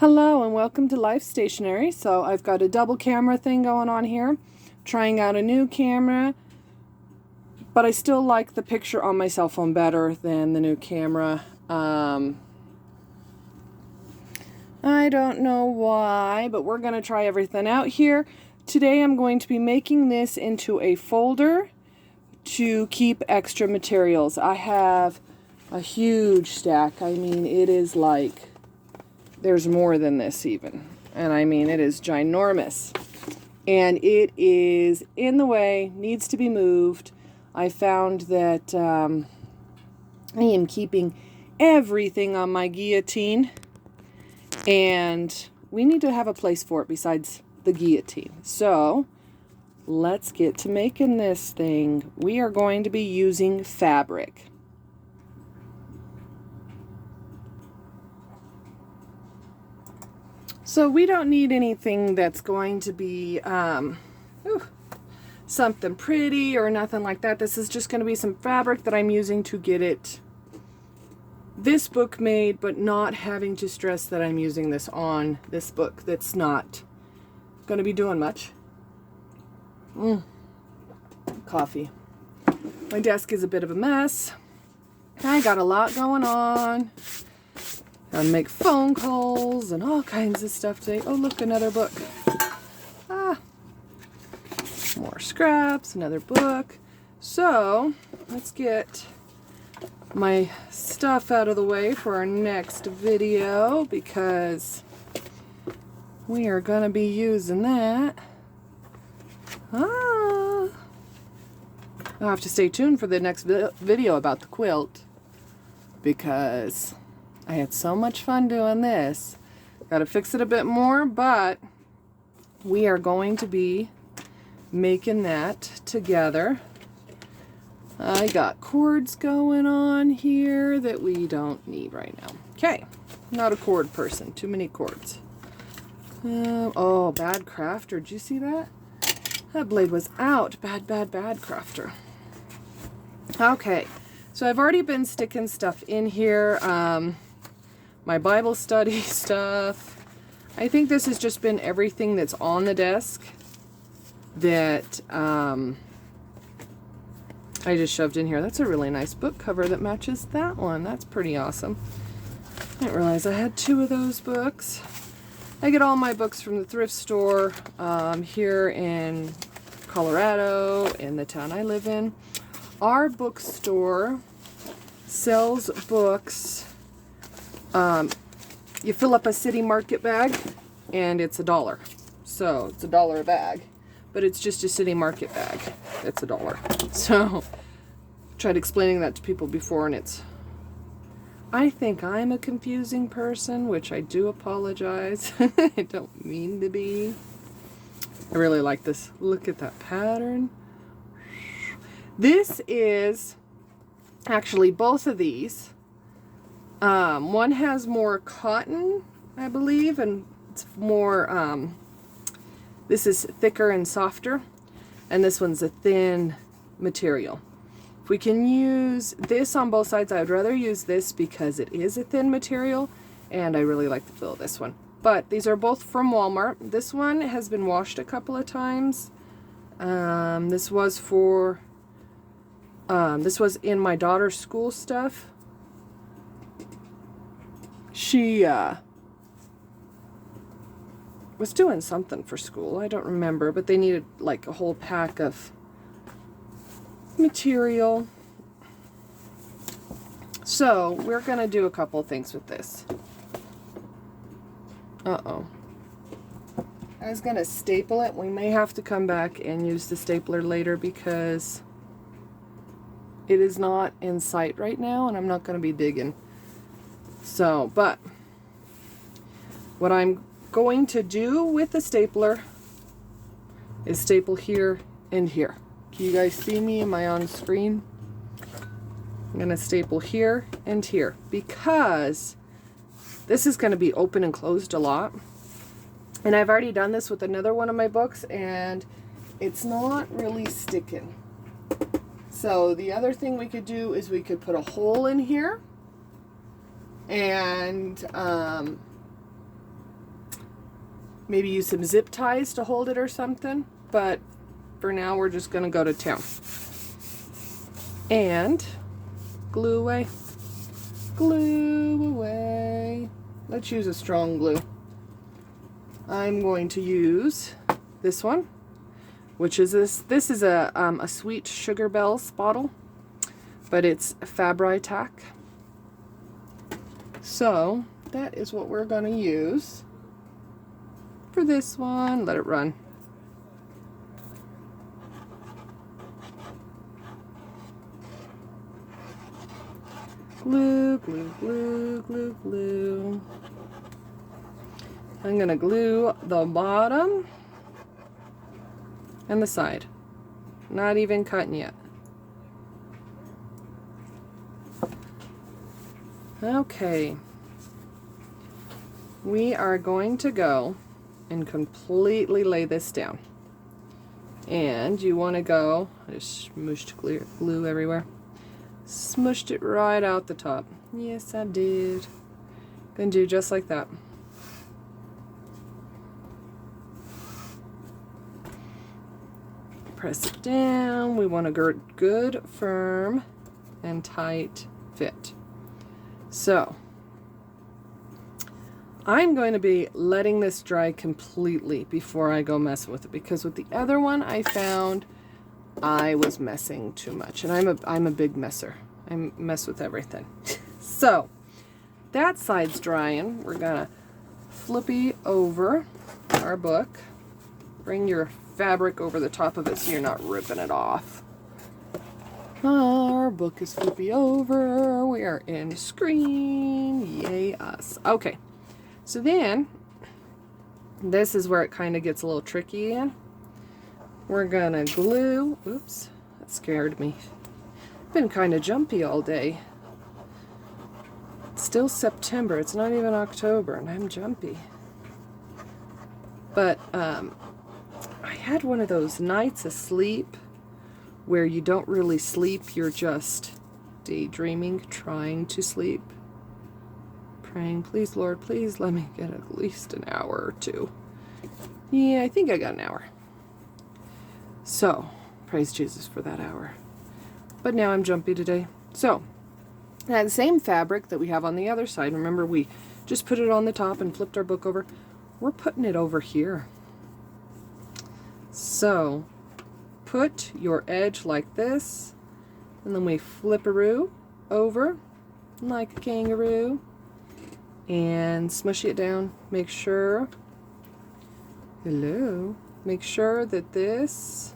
Hello and welcome to Life Stationery. So I've got a double camera thing going on here, trying out a new camera, but I still like the picture on my cell phone better than the new camera. I don't know why, but we're going to try everything out here. Today I'm going to be making this into a folder to keep extra materials. I have a huge stack. I mean, it is like... there's more than this even. And I mean, it is ginormous. And it is in the way, needs to be moved. I found that I am keeping everything on my guillotine. And we need to have a place for it besides the guillotine. So, let's get to making this thing. We are going to be using fabric. So we don't need anything that's going to be something pretty or nothing like that. This is just going to be some fabric that I'm using to get this book made, but not having to stress that I'm using this on this book that's not going to be doing much. Coffee. My desk is a bit of a mess. I got a lot going on. I make phone calls and all kinds of stuff today. Oh, look, another book. More scraps, another book. So, let's get my stuff out of the way for our next video because we are going to be using that. I'll have to stay tuned for the next video about the quilt because I had so much fun doing this. Got to fix it a bit more, but we are going to be making that together. I got cords going on here that we don't need right now. Okay, not a cord person. Too many cords. Oh, bad crafter. Did you see that? That blade was out. Bad crafter. Okay, so I've already been sticking stuff in here. My Bible study stuff. I think this has just been everything that's on the desk that I just shoved in here. That's a really nice book cover that matches that one. That's pretty awesome. I didn't realize I had two of those books. I get all my books from the thrift store here in Colorado, in the town I live in. Our bookstore sells books. You fill up a city market bag and it's $1. So it's $1 a bag, but it's just a city market bag. It's $1. So tried explaining that to people before and I think I'm a confusing person, which I do apologize. I don't mean to be. I really like this. Look at that pattern. This is actually both of these. One has more cotton, I believe, and it's more, this is thicker and softer, and this one's a thin material. If we can use this on both sides, I would rather use this because it is a thin material, and I really like the feel of this one. But these are both from Walmart. This one has been washed a couple of times. This was for, this was in my daughter's school stuff. She was doing something for school. I don't remember, but they needed like a whole pack of material. So we're going to do a couple things with this. Uh-oh. I was going to staple it. We may have to come back and use the stapler later because it is not in sight right now and I'm not going to be digging. So, but what I'm going to do with the stapler is staple here and here. Can you guys see me? Am I on screen? I'm going to staple here and here because this is going to be open and closed a lot. And I've already done this with another one of my books and it's not really sticking. So the other thing we could do is we could put a hole in here and maybe use some zip ties to hold it or something, but for now we're just gonna go to town. And glue away. Glue away. Let's use a strong glue. I'm going to use this one, which is this is a Sweet Sugar Bells bottle, but it's Fabri-Tac. So that is what we're going to use for this one. Let it run. Glue, glue, glue, glue, glue. I'm going to glue the bottom and the side. Not even cutting yet. Okay. We are going to go and completely lay this down. And you want to go, I just smooshed glue everywhere. Smushed it right out the top. Yes, I did. Gonna do just like that. Press it down. We want a good, firm, and tight fit. So, I'm going to be letting this dry completely before I go messing with it, because with the other one I found I was messing too much, and I'm a big messer. I mess with everything. So, that side's drying. We're gonna flippy over our book. Bring your fabric over the top of it so you're not ripping it off. Our book is flippy over. We are in screen. Yay us. Okay. So then, this is where it kind of gets a little tricky in. We're gonna glue. Oops, that scared me. Been kind of jumpy all day. It's still September. It's not even October, and I'm jumpy. But I had one of those nights asleep where you don't really sleep, you're just daydreaming, trying to sleep. Praying, please, Lord, please let me get at least an hour or two. Yeah, I think I got an hour. So, praise Jesus for that hour. But now I'm jumpy today. So, that same fabric that we have on the other side, remember we just put it on the top and flipped our book over, we're putting it over here. So, put your edge like this, and then we flip-a-roo over like a kangaroo, and smush it down. Make sure, make sure that this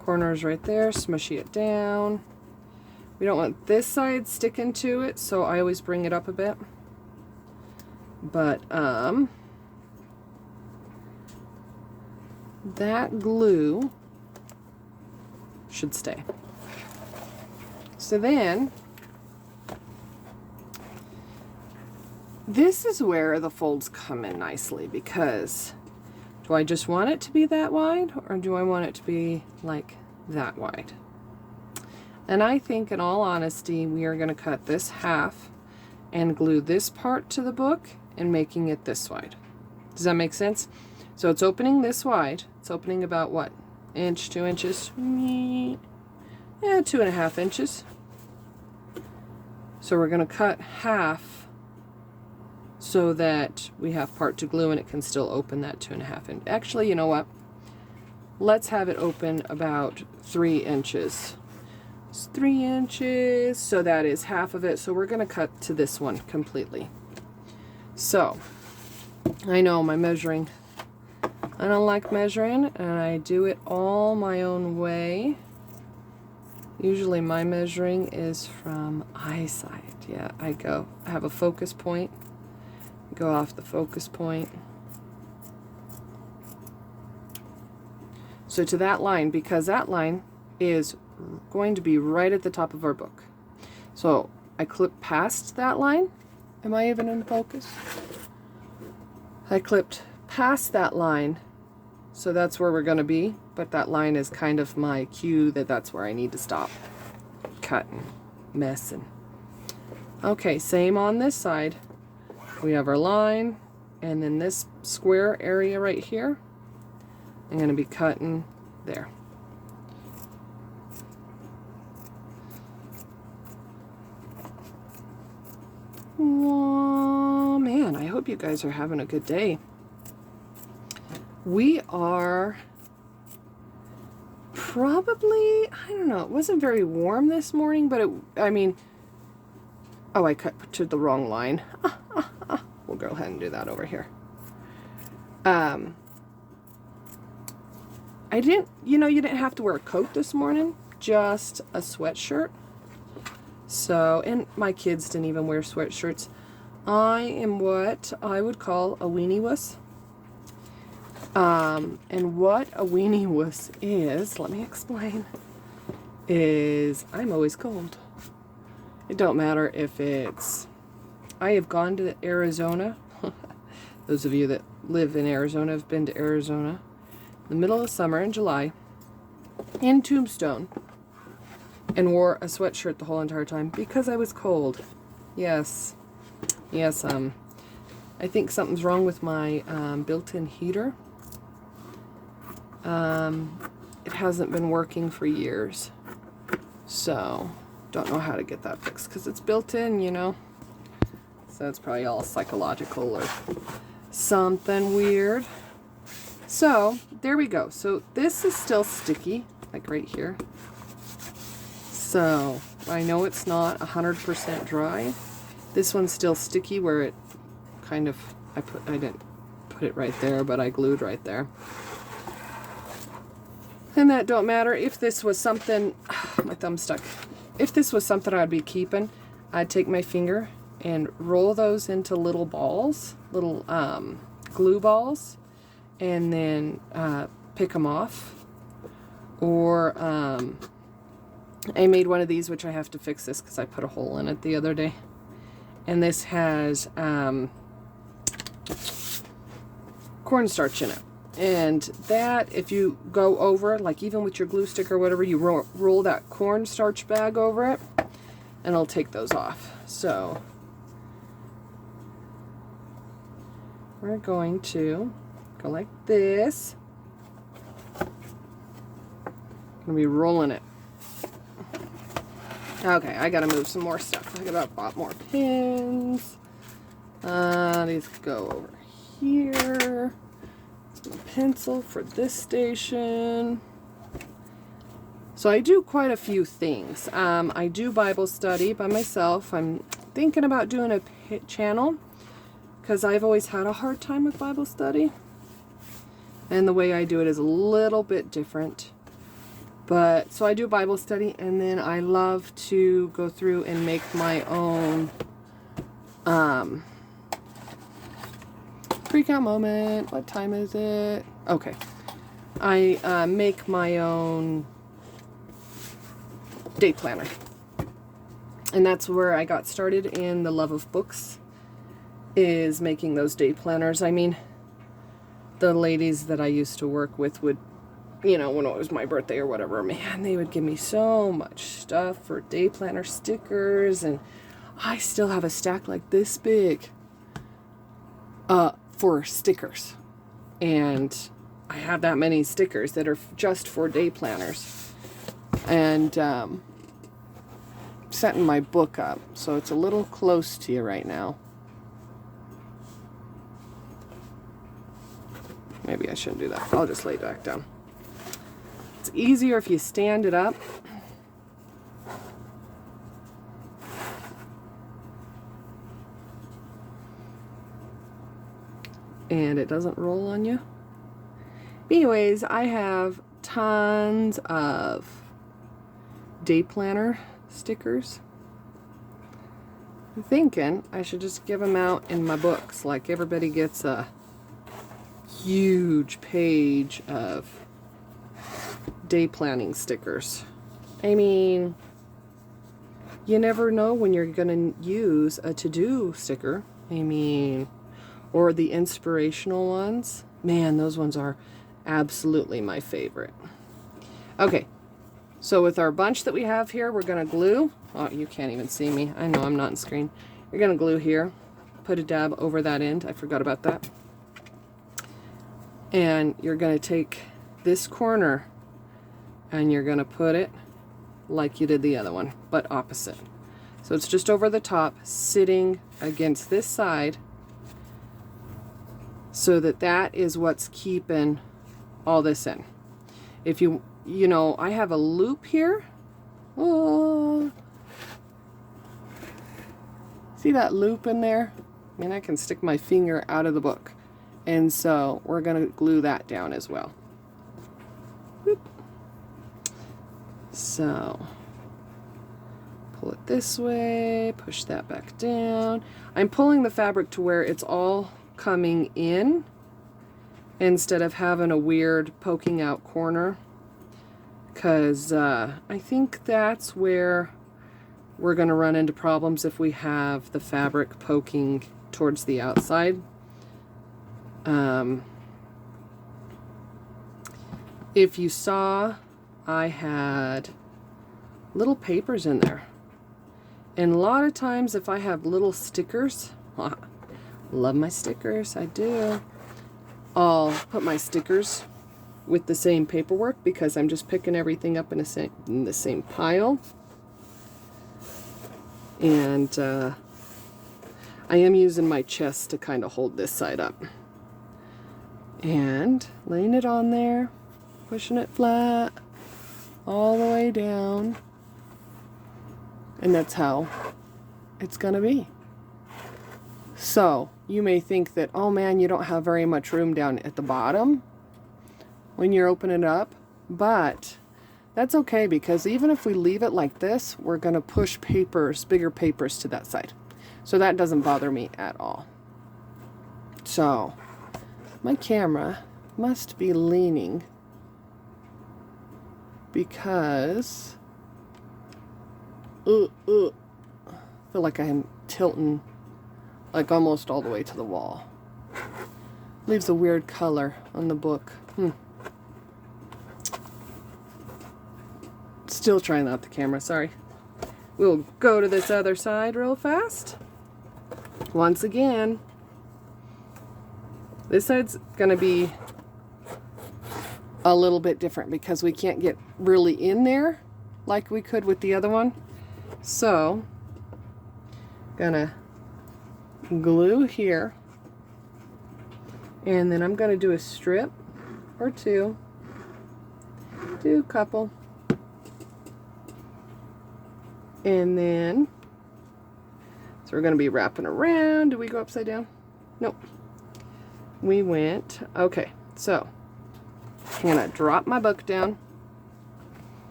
corner is right there, smushy it down. We don't want this side sticking to it, so I always bring it up a bit. But, that glue should stay. So then, this is where the folds come in nicely, because do I just want it to be that wide, or do I want it to be like that wide? And I think, in all honesty, we are going to cut this half and glue this part to the book and making it this wide. Does that make sense? So it's opening this wide. It's opening about what? Inch, 2 inches? Yeah, 2.5 inches. So we're going to cut half so that we have part to glue and it can still open that 2.5 inch. Actually, you know what? Let's have it open about 3 inches. It's 3 inches, so that is half of it. So we're going to cut to this one completely. So, I know my measuring. I don't like measuring, and I do it all my own way. Usually my measuring is from eyesight. Yeah, I have a focus point, go off the focus point. So to that line, because that line is going to be right at the top of our book. So I clip past that line. Am I even in focus? I clipped past that line, so that's where we're going to be, but that line is kind of my cue that that's where I need to stop cutting, messing. Okay, same on this side. We have our line, And then this square area right here, I'm going to be cutting there. Oh man, I hope you guys are having a good day. We are probably, I don't know, it wasn't very warm this morning, but I mean, oh, I cut to the wrong line. We'll go ahead and do that over here. I didn't, you didn't have to wear a coat this morning, just a sweatshirt. So, and my kids didn't even wear sweatshirts. I am what I would call a weenie wuss. And what a weenie wuss is, let me explain, is I'm always cold. It don't matter if it's, I have gone to Arizona. Those of you that live in Arizona have been to Arizona. In the middle of summer in July, in Tombstone, and wore a sweatshirt the whole entire time because I was cold. Yes. Yes, I think something's wrong with my built-in heater. It hasn't been working for years. So, don't know how to get that fixed because it's built in, So it's probably all psychological or something weird. So, there we go. So, this is still sticky, like right here. So, I know it's not 100% dry. This one's still sticky where it kind of, I didn't put it right there, but I glued right there. And that don't matter. If this was something, my thumb's stuck. If this was something I'd be keeping, I'd take my finger and roll those into little balls, little glue balls, and then pick them off. Or I made one of these, which I have to fix this because I put a hole in it the other day. And this has cornstarch in it. And that, if you go over, like even with your glue stick or whatever, you roll that cornstarch bag over it, and it'll take those off. So, we're going to go like this. Gonna be rolling it. Okay, I gotta move some more stuff. I gotta bought more pins. These go over here. A pencil for this station. So I do quite a few things. I do Bible study by myself. I'm thinking about doing a channel because I've always had a hard time with Bible study. And the way I do it is a little bit different. But, so I do Bible study, and then I love to go through and make my own, freak out moment. What time is it? Okay. I make my own day planner. And that's where I got started in the love of books, is making those day planners. I mean, the ladies that I used to work with would, when it was my birthday or whatever, man, they would give me so much stuff for day planner stickers, and I still have a stack like this big for stickers. And I have that many stickers that are just for day planners. And setting my book up, so it's a little close to you right now. Maybe I shouldn't do that. I'll just lay it back down. It's easier if you stand it up. And it doesn't roll on you. Anyways, I have tons of day planner stickers. I'm thinking I should just give them out in my books. Like everybody gets a huge page of day planning stickers. I mean, you never know when you're going to use a to-do sticker. I mean, or the inspirational ones. Man, those ones are absolutely my favorite. Okay, so with our bunch that we have here, we're going to glue. Oh, you can't even see me. I know I'm not on screen. You're going to glue here, put a dab over that end. I forgot about that. And you're going to take this corner and you're going to put it like you did the other one, but opposite. So it's just over the top, sitting against this side, so that that is what's keeping all this in. If you know, I have a loop here. Oh, see that loop in there? I mean, I can stick my finger out of the book. And so we're going to glue that down as well. Whoop. So pull it this way, push that back down. I'm pulling the fabric to where it's all coming in instead of having a weird poking out corner, because I think that's where we're going to run into problems if we have the fabric poking towards the outside. If you saw, I had little papers in there, and a lot of times if I have little stickers, love my stickers, I do, I'll put my stickers with the same paperwork because I'm just picking everything up in the same pile. And I am using my chest to kind of hold this side up. And laying it on there, pushing it flat all the way down. And that's how it's gonna be. So you may think that, oh man, you don't have very much room down at the bottom when you're opening it up, but that's okay, because even if we leave it like this, we're gonna push papers, bigger papers, to that side. So that doesn't bother me at all. So my camera must be leaning because I feel like I'm tilting like almost all the way to the wall. Leaves a weird color on the book. Still trying out the camera, sorry. We'll go to this other side real fast. Once again, this side's gonna be a little bit different because we can't get really in there like we could with the other one. So, gonna glue here, and then I'm gonna do a strip or two, do a couple, and then, so we're gonna be wrapping around. Did we go upside down? Nope. We went, okay, so I'm gonna drop my book down.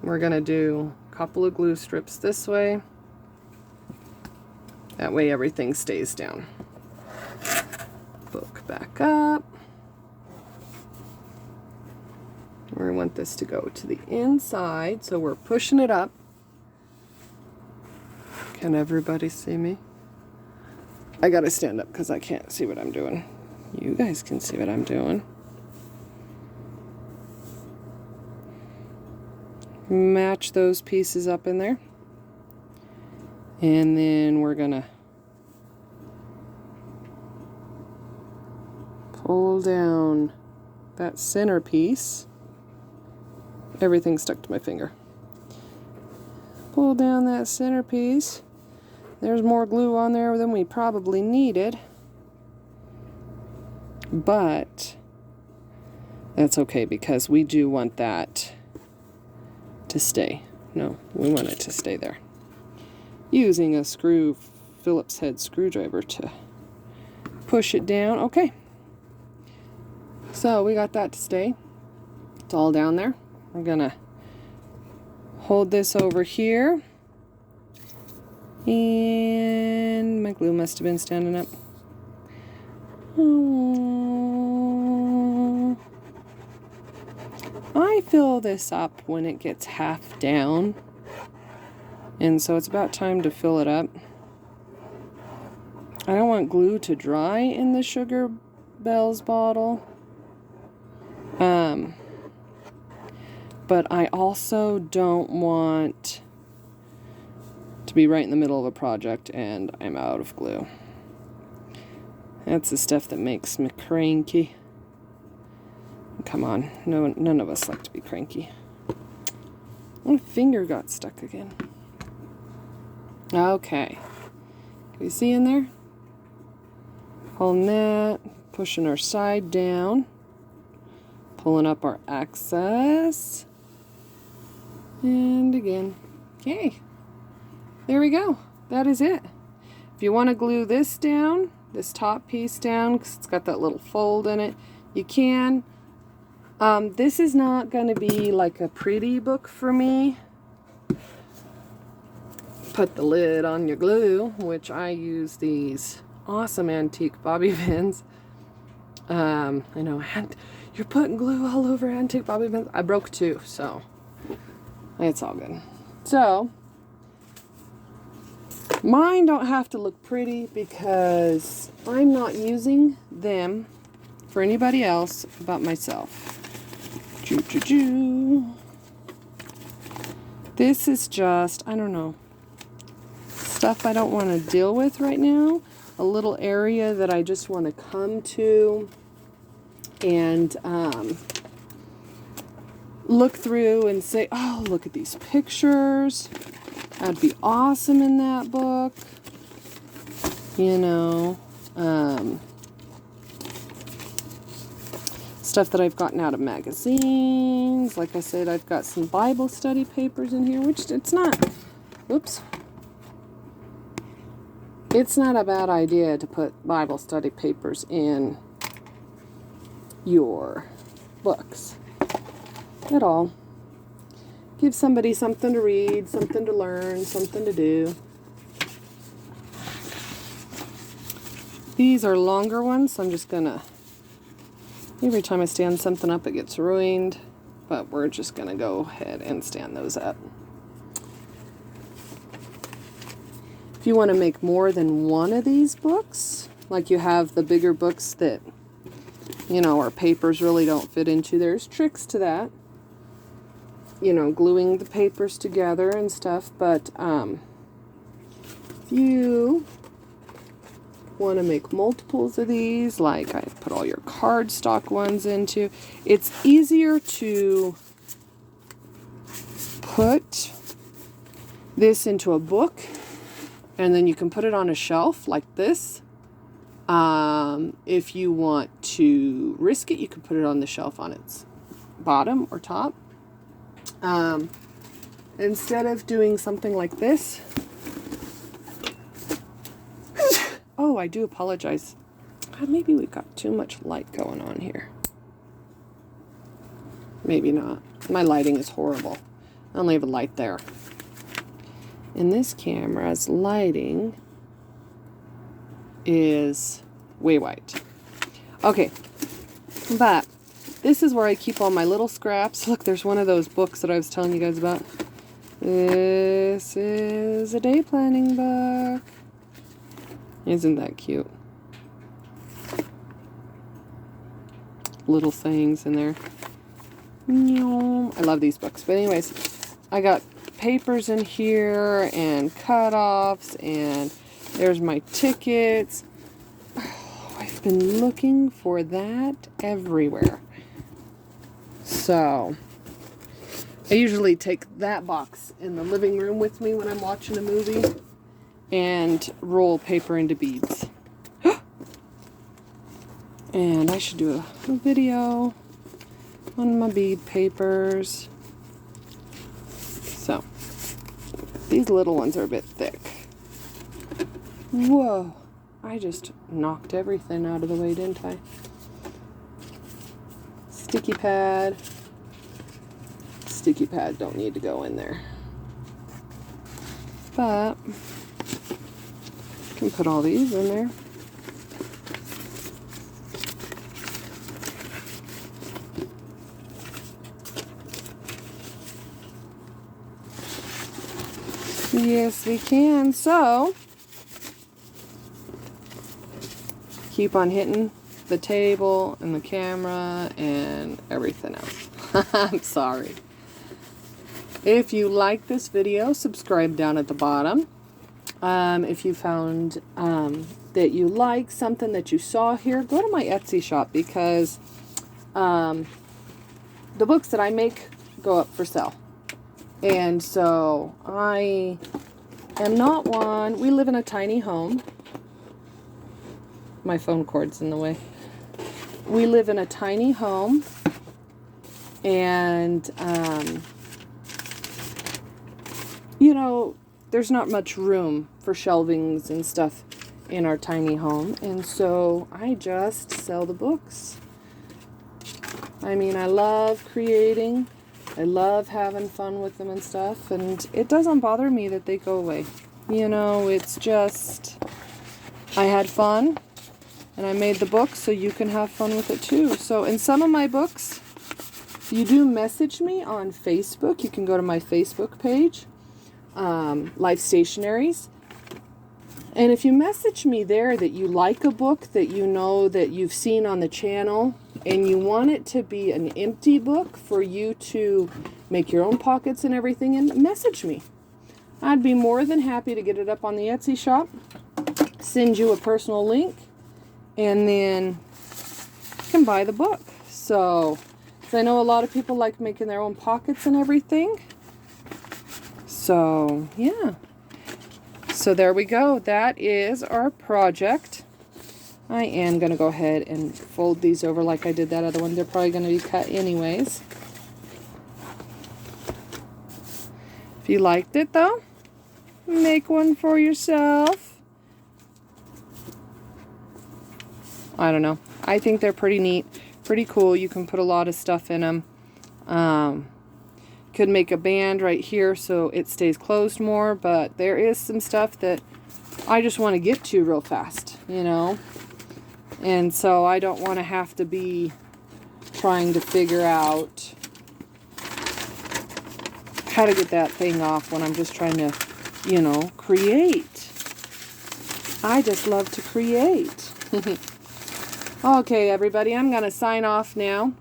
We're gonna do a couple of glue strips this way. That way everything stays down. Book back up. We want this to go to the inside, so we're pushing it up. Can everybody see me? I gotta stand up because I can't see what I'm doing. You guys can see what I'm doing. Match those pieces up in there. And then we're gonna pull down that center piece. Everything stuck to my finger. Pull down that center piece. There's more glue on there than we probably needed. But that's okay because we do want that to stay. No, we want it to stay there. Using a Phillips head screwdriver to push it down. Okay. So we got that to stay. It's all down there. We're gonna hold this over here. And my glue must have been standing up. I fill this up when it gets half down. And so it's about time to fill it up. I don't want glue to dry in the Sugar Bells bottle. But I also don't want to be right in the middle of a project and I'm out of glue. That's the stuff that makes me cranky. Come on, no, none of us like to be cranky. My finger got stuck again. Okay. Can you see in there? Pulling that, pushing our side down, pulling up our axis, and again. Okay. There we go. That is it. If you want to glue this down, this top piece down, because it's got that little fold in it, you can. This is not going to be like a pretty book for me. Put the lid on your glue, which I use these awesome antique bobby pins. I know, you're putting glue all over antique bobby pins. I broke 2, so it's all good. So, mine don't have to look pretty because I'm not using them for anybody else but myself. This is just, I don't know, stuff I don't want to deal with right now. A little area that I just want to come to and look through and say, oh, look at these pictures. That'd be awesome in that book. You know, stuff that I've gotten out of magazines. Like I said, I've got some Bible study papers in here, which it's not, oops. It's not a bad idea to put Bible study papers in your books at all. Give somebody something to read, something to learn, something to do. These are longer ones, so I'm just gonna, every time I stand something up it gets ruined, but we're just gonna go ahead and stand those up. If you want to make more than one of these books, like you have the bigger books that, you know, our papers really don't fit into, there's tricks to that. You know, gluing the papers together and stuff, but if you want to make multiples of these, like I put all your cardstock ones into, it's easier to put this into a book and then you can put it on a shelf like this. If you want to risk it, you can put it on the shelf on its bottom or top. Instead of doing something like this. Oh, I do apologize. Maybe we got too much light going on here. Maybe not. My lighting is horrible. I only have a light there. And this camera's lighting is way white. Okay, but this is where I keep all my little scraps. Look, there's one of those books that I was telling you guys about. This is a day planning book. Isn't that cute? Little sayings in there. I love these books. But anyways, I got papers in here and cutoffs, and there's my tickets. Oh, I've been looking for that everywhere. So, I usually take that box in the living room with me when I'm watching a movie and roll paper into beads. And I should do a video on my bead papers. So, these little ones are a bit thick. Whoa, I just knocked everything out of the way, didn't I? Sticky pad. Sticky pad don't need to go in there. But I can put all these in there. Yes, we can. So, keep on hitting the table and the camera and everything else. I'm sorry. If you like this video, subscribe down at the bottom. If you found that you like something that you saw here, go to my Etsy shop, because the books that I make go up for sale. And so I am not one. We live in a tiny home. My phone cord's in the way. We live in a tiny home, and you know, there's not much room for shelvings and stuff in our tiny home, and so I just sell the books. I mean, I love creating. I love having fun with them and stuff, and it doesn't bother me that they go away. You know, it's just, I had fun, and I made the book so you can have fun with it too. So in some of my books, you do message me on Facebook. You can go to my Facebook page, Life Stationeries. And if you message me there that you like a book that you know that you've seen on the channel, and you want it to be an empty book for you to make your own pockets and everything in, message me. I'd be more than happy to get it up on the Etsy shop, send you a personal link, and then you can buy the book. So, 'cause I know a lot of people like making their own pockets and everything. So, yeah. So there we go. That is our project. I am going to go ahead and fold these over like I did that other one. They're probably going to be cut anyways. If you liked it though, make one for yourself. I don't know. I think they're pretty neat, pretty cool. You can put a lot of stuff in them. Could make a band right here so it stays closed more, but there is some stuff that I just want to get to real fast, you know. And so I don't want to have to be trying to figure out how to get that thing off when I'm just trying to, you know, create. I just love to create. Okay, everybody, I'm going to sign off now.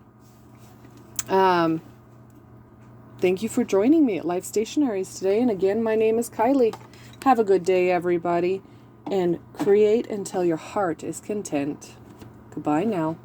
Thank you for joining me at Life Stationeries today. And again, my name is Kylie. Have a good day, everybody. And create until your heart is content. Goodbye now.